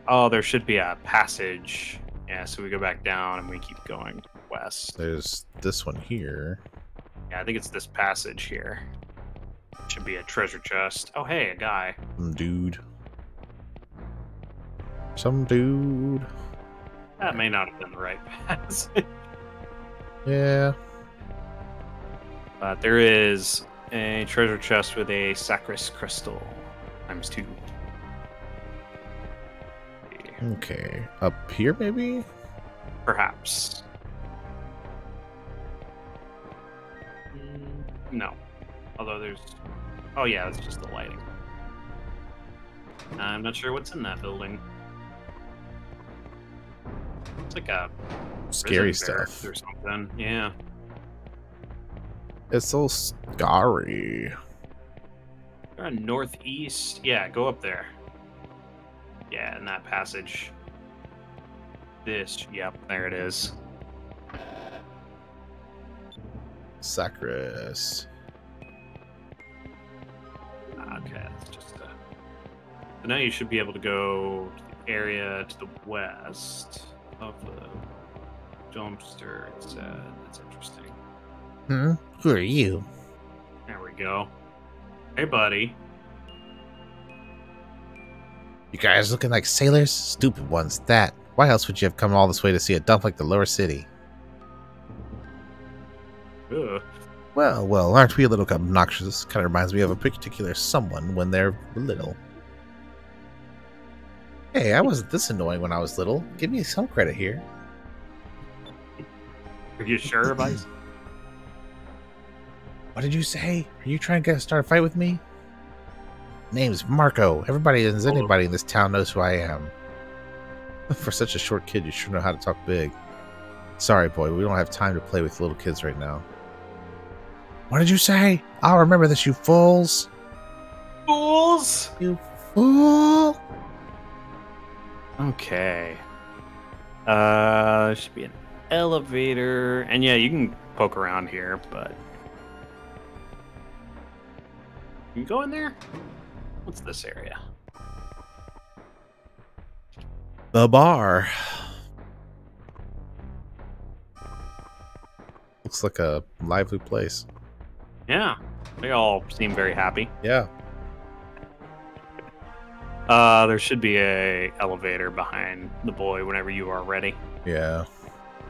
Oh, there should be a passage. Yeah, so we go back down and we keep going west. There's this one here. Yeah, I think it's this passage here. Should be a treasure chest. Oh, hey, a guy. Some dude. That may not have been the right passage. Yeah. But there is a treasure chest with a Sacris crystal. ×2. Okay. Up here, maybe? Perhaps. No. Although there's... Oh yeah, it's just the lighting. I'm not sure what's in that building. It's like a... Scary prison barracks stuff. or something. Yeah. It's so scary. We're on northeast. Yeah, go up there. Yeah, in that passage. Yep, there it is. Sacris. Okay, that's just a... So now you should be able to go to the area to the west of the dumpster, it said. That's interesting. Who are you? There we go. Hey, buddy. You guys looking like sailors? Stupid ones, that. Why else would you have come all this way to see a dump like the lower city? Ugh. Well, aren't we a little obnoxious? Kind of reminds me of a particular someone when they're little. Hey, I wasn't this annoying when I was little. Give me some credit here. Are you sure, Vyse? What did you say? Are you trying to start a fight with me? Name's Marco. Everybody and anybody in this town knows who I am. For such a short kid, you sure know how to talk big. Sorry, boy, we don't have time to play with little kids right now. What did you say? I'll remember this, you fools. Fools! You fool. Okay. There should be an elevator. And yeah, you can poke around here, but... You can go in there? What's this area? The bar. Looks like a lively place. Yeah. They all seem very happy. Yeah. There should be a elevator behind the boy whenever you are ready. Yeah.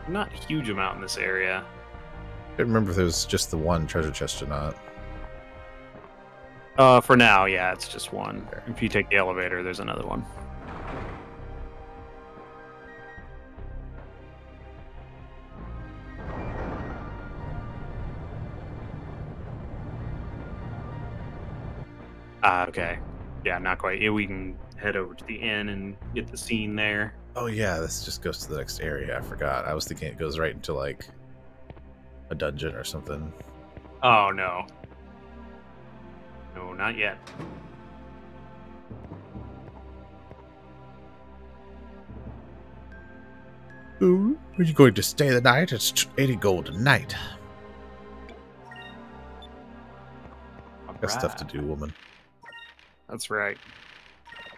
Not a huge amount in this area. I can't remember if there was just the one treasure chest or not. For now, yeah, it's just one. Okay. If you take the elevator, there's another one. Okay. Yeah, not quite. Yeah, we can head over to the inn and get the scene there. Oh yeah, this just goes to the next area. I forgot. I was thinking it goes right into like a dungeon or something. Oh, no. No, not yet. Ooh, are you going to stay the night? It's 80 gold a night. Got stuff to do, woman. That's right.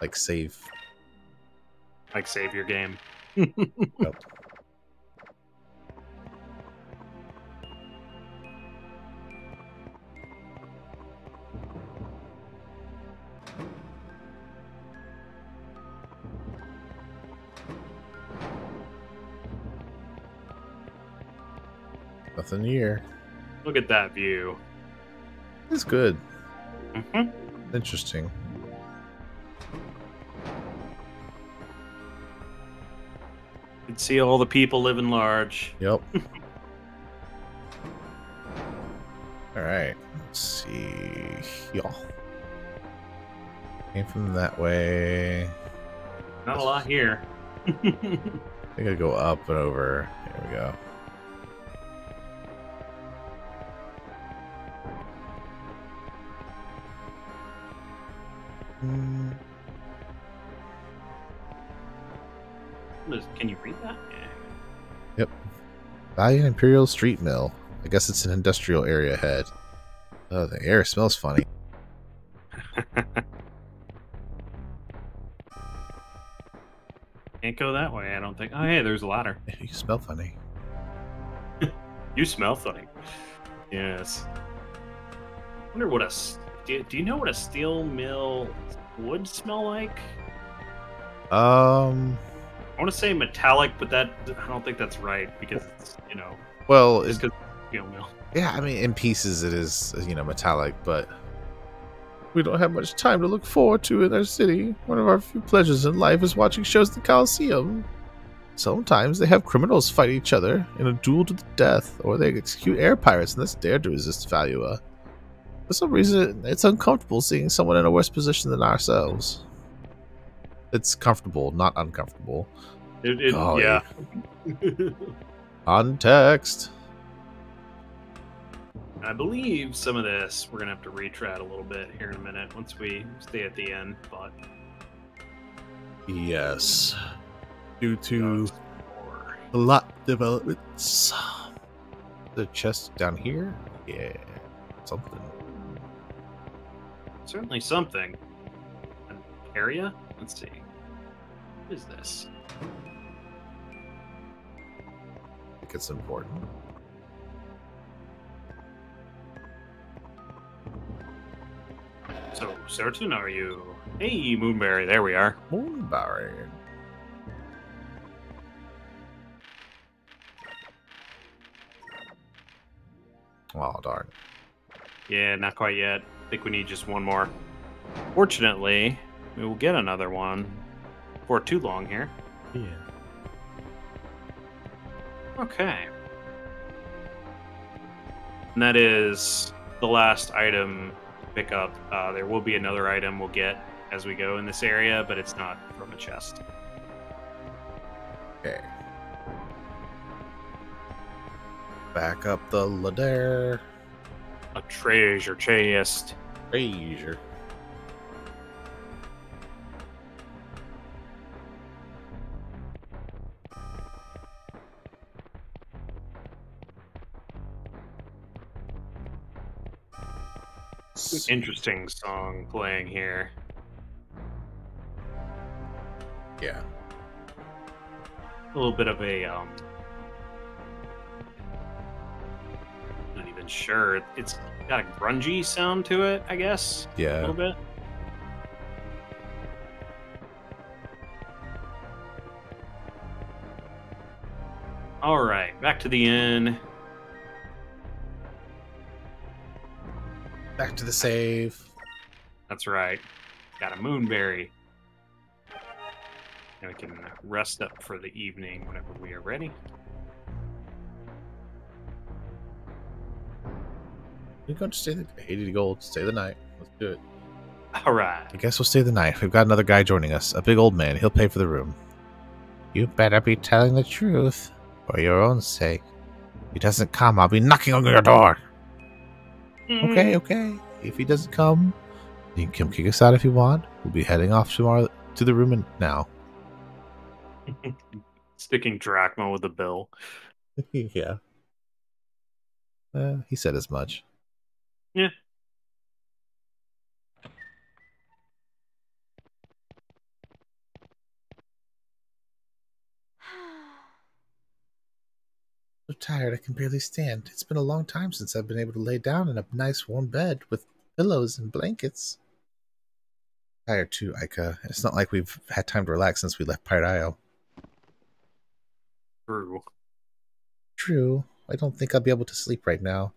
Like save. Like, save your game. Yep. Nothing here. Look at that view. It's good. Mm-hmm. Interesting. You can see all the people living large. Yep. Alright. Let's see. Yeah. Came from that way. Not a lot here. I think I go up and over. Here we go. Can you read that? Yeah. Yep. Valiant Imperial Street Mill. I guess it's an industrial area ahead. Oh, the air smells funny. Can't go that way, I don't think. Oh, hey, there's a ladder. You smell funny. You smell funny. Yes. Wonder what do you know what a steel mill would smell like? I want to say metallic, but I don't think that's right because it's, well, just because steel mill. yeah, I mean, in pieces it is, metallic, but we don't have much time to look forward to in our city. One of our few pleasures in life is watching shows at the Coliseum. Sometimes they have criminals fight each other in a duel to the death, or they execute air pirates unless dare to resist Valua. For some reason, it's uncomfortable seeing someone in a worse position than ourselves. It's comfortable, not uncomfortable. Golly. Yeah. Context. I believe some of this we're gonna have to retread a little bit here in a minute once we stay at the end, but Yes. Due to a lot of developments. The chest down here? Yeah. Something. certainly something. An area? Let's see. What is this? I think it's important. So certain are you? Hey, Moonberry, there we are. Moonberry. Oh, darn. Yeah, not quite yet. I think we need just one more. Fortunately, we will get another one before too long here. Yeah. Okay. And that is the last item to pick up. There will be another item we'll get as we go in this area, but it's not from a chest. Okay. Back up the ladder. A treasure chest. Treasure. Interesting song playing here. Yeah. A little bit of a not even sure. It's got a grungy sound to it, I guess. Yeah. A little bit. All right, back to the inn. Back to the save. That's right. Got a moonberry. And we can rest up for the evening whenever we are ready. We're going to stay the 80 gold. Stay the night. Let's do it. All right. I guess we'll stay the night. We've got another guy joining us. A big old man. He'll pay for the room. You better be telling the truth. For your own sake. If he doesn't come, I'll be knocking on your door. Okay, okay. If he doesn't come, you can come kick us out if you want. We'll be heading off tomorrow to the room now. Sticking drachma with a bill. Yeah. He said as much. Yeah. So tired I can barely stand. It's been a long time since I've been able to lay down in a nice warm bed with pillows and blankets. Tired too, Aika. It's not like we've had time to relax since we left Pirate Isle. True. True. I don't think I'll be able to sleep right now.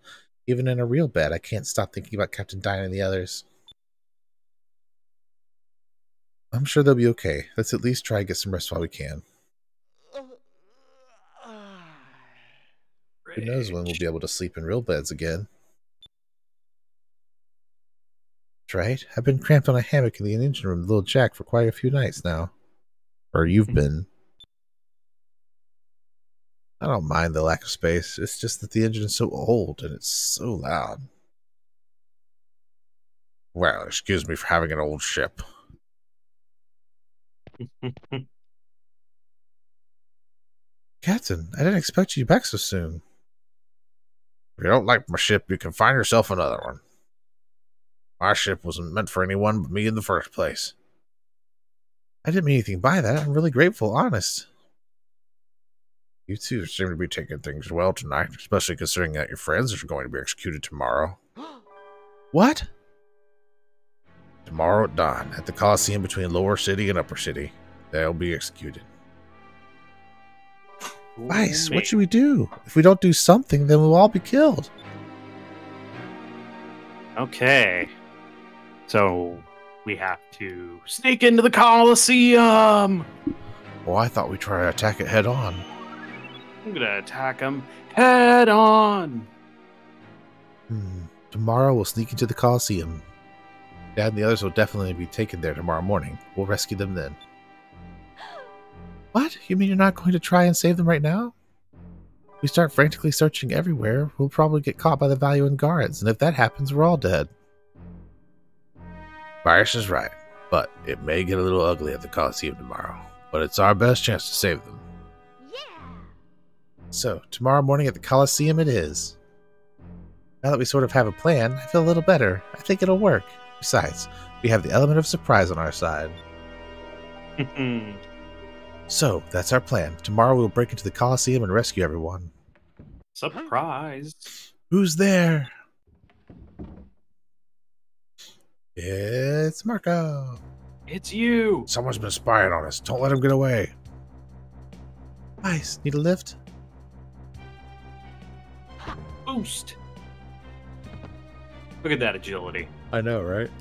Even in a real bed, I can't stop thinking about Captain Dine and the others. I'm sure they'll be okay. Let's at least try and get some rest while we can. Who knows when we'll be able to sleep in real beds again. That's right. I've been cramped on a hammock in the engine room with little Jack for quite a few nights now. Or you've been. I don't mind the lack of space. It's just that the engine is so old and it's so loud. Well, excuse me for having an old ship. Captain, I didn't expect you back so soon. If you don't like my ship, you can find yourself another one. My ship wasn't meant for anyone but me in the first place. I didn't mean anything by that. I'm really grateful, honest. You two seem to be taking things well tonight, especially considering that your friends are going to be executed tomorrow. What? Tomorrow at dawn, at the Colosseum between Lower City and Upper City. They'll be executed. Vyse, what should we do? If we don't do something, then we'll all be killed. Okay. So we have to sneak into the Colosseum. Well, I thought we'd try to attack it head on. I'm gonna attack them head on. Tomorrow we'll sneak into the Colosseum. Dad and the others will definitely be taken there tomorrow morning. We'll rescue them then. What? You mean you're not going to try and save them right now? If we start frantically searching everywhere, we'll probably get caught by the Valuan guards, and if that happens, we're all dead. Vyse is right, but it may get a little ugly at the Colosseum tomorrow. But it's our best chance to save them. Yeah. So, tomorrow morning at the Colosseum it is. Now that we sort of have a plan, I feel a little better. I think it'll work. Besides, we have the element of surprise on our side. So, that's our plan. Tomorrow we'll break into the Colosseum and rescue everyone. Surprise. Who's there? It's Marco. It's you. Someone's been spying on us. Don't let him get away. Nice. Need a lift? Boost. Look at that agility. I know, right?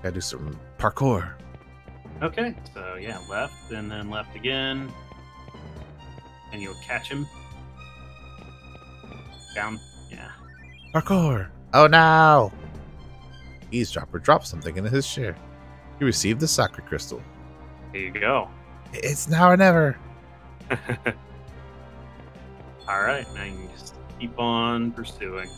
Gotta do some parkour. Okay, so yeah, left and then left again. And you'll catch him. Down. Yeah. Parkour! Oh no! Eavesdropper dropped something in his share. He received the soccer crystal. There you go. It's now or never. Alright, now you can just keep on pursuing.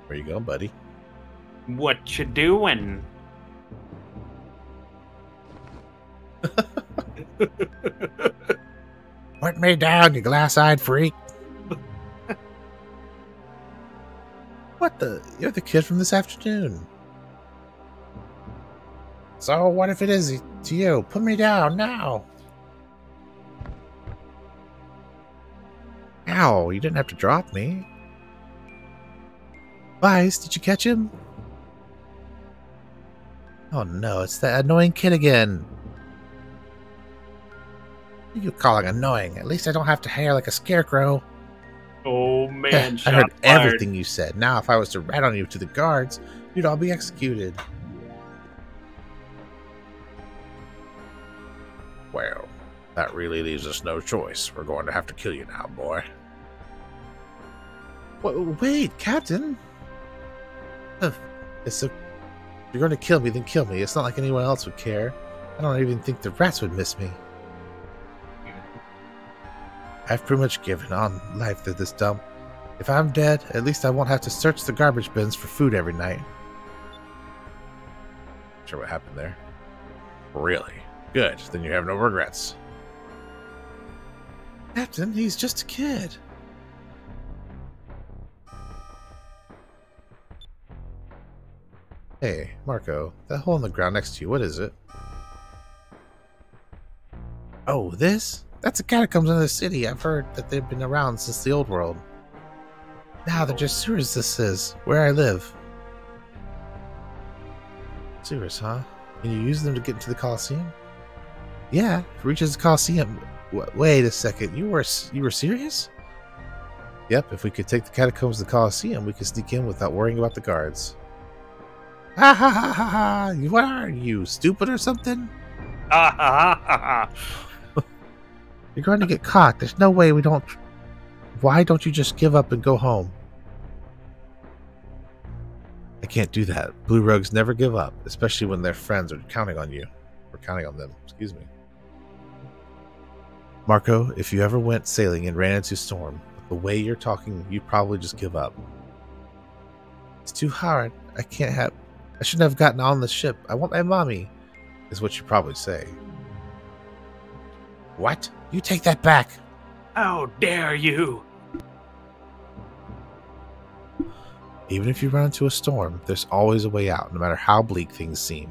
Where you going, buddy? What you doing? Put me down, you glass-eyed freak. What the? You're the kid from this afternoon. So what if it is to you? Put me down now. Ow, you didn't have to drop me. Vyse, did you catch him? Oh no, it's that annoying kid again. What are you calling annoying? At least I don't have to hair like a scarecrow. Oh man, I heard shot fired. everything you said. Now, if I was to rat on you to the guards, you'd all be executed. Well, that really leaves us no choice. We're going to have to kill you now, boy. Wait, Captain. If you're going to kill me, then kill me. It's not like anyone else would care. I don't even think the rats would miss me. I've pretty much given on life to this dump. If I'm dead, at least I won't have to search the garbage bins for food every night. Not sure what happened there. Really? Good. Then you have no regrets. Captain, he's just a kid. Hey, Marco, that hole in the ground next to you, what is it? Oh, this? That's the catacombs in the city. I've heard that they've been around since the old world. Now they're just sewers, this is, where I live. Sewers, huh? Can you use them to get into the Colosseum? Yeah, it reaches the Colosseum. Wait a second, you were serious? Yep, if we could take the catacombs to the Colosseum, we could sneak in without worrying about the guards. Ha ha ha ha ha! What are you, stupid or something? Ha ha ha ha! You're going to get caught. There's no way we don't... Why don't you just give up and go home? I can't do that. Blue Rogues never give up, especially when their friends are counting on you. Or counting on them, excuse me. Marco, if you ever went sailing and ran into a storm, the way you're talking, you'd probably just give up. It's too hard. I shouldn't have gotten on the ship. I want my mommy, is what you probably say. What? You take that back. How dare you! Even if you run into a storm, there's always a way out, no matter how bleak things seem.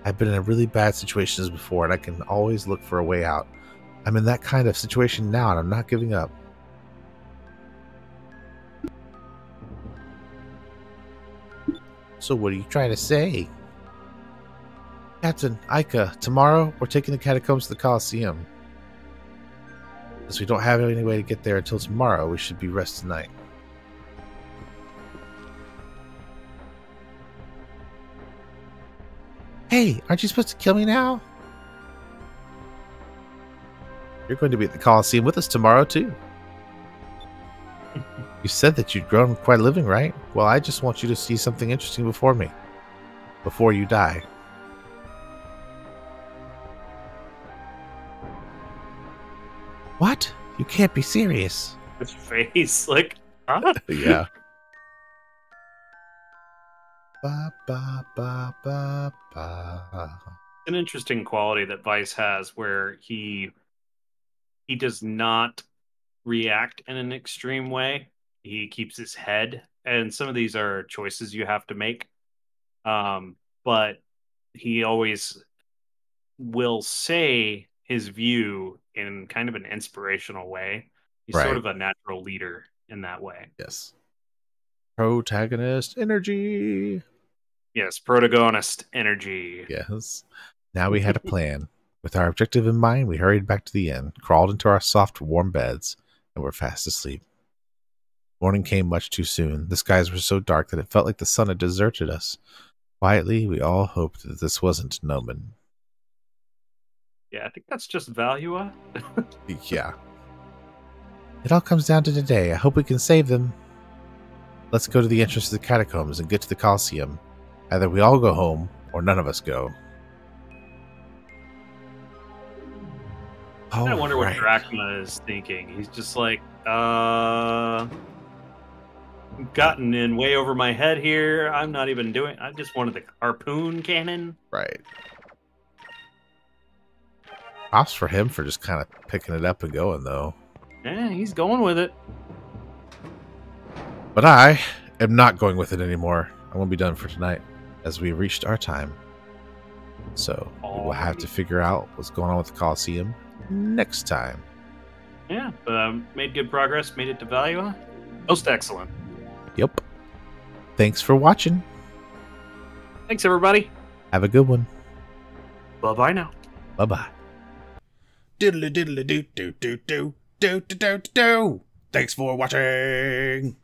I've been in really bad situations before, and I can always look for a way out. I'm in that kind of situation now, and I'm not giving up. So what are you trying to say? Captain, Aika, tomorrow we're taking the catacombs to the Colosseum. Since we don't have any way to get there until tomorrow, we should be rest tonight. Hey, aren't you supposed to kill me now? You're going to be at the Colosseum with us tomorrow, too. You said that you'd grown quite a living, right? Well, I just want you to see something interesting before me. Before you die. What? You can't be serious. His face, like, huh? Yeah. Ba, ba, ba, ba, ba. An interesting quality that Vyse has where he does not react in an extreme way. He keeps his head, and some of these are choices you have to make. But he always will say his view in kind of an inspirational way. He's Right. sort of a natural leader in that way. Yes. Protagonist energy. Yes, protagonist energy. Yes. Now we had a plan. With our objective in mind, we hurried back to the inn, crawled into our soft, warm beds, and were fast asleep. Morning came much too soon. The skies were so dark that it felt like the sun had deserted us. Quietly, we all hoped that this wasn't an omen. Yeah, I think that's just Valua. Yeah. It all comes down to today. I hope we can save them. Let's go to the entrance to the catacombs and get to the Colosseum. Either we all go home, or none of us go. I wonder what Alright. Drachma is thinking. He's just like, gotten in way over my head here. I'm not even doing. I just wanted the harpoon cannon. Right. Props for him for just kind of picking it up and going, though. Yeah, he's going with it. But I am not going with it anymore. I won't be done for tonight, as we reached our time. So we will have to figure out what's going on with the Colosseum next time. Yeah, but made good progress. Made it to Valua. Most excellent. Yep. Thanks for watching. Thanks, everybody. Have a good one. Bye-bye now. Bye-bye. Diddly diddly do do do do do do do do. Thanks for watching.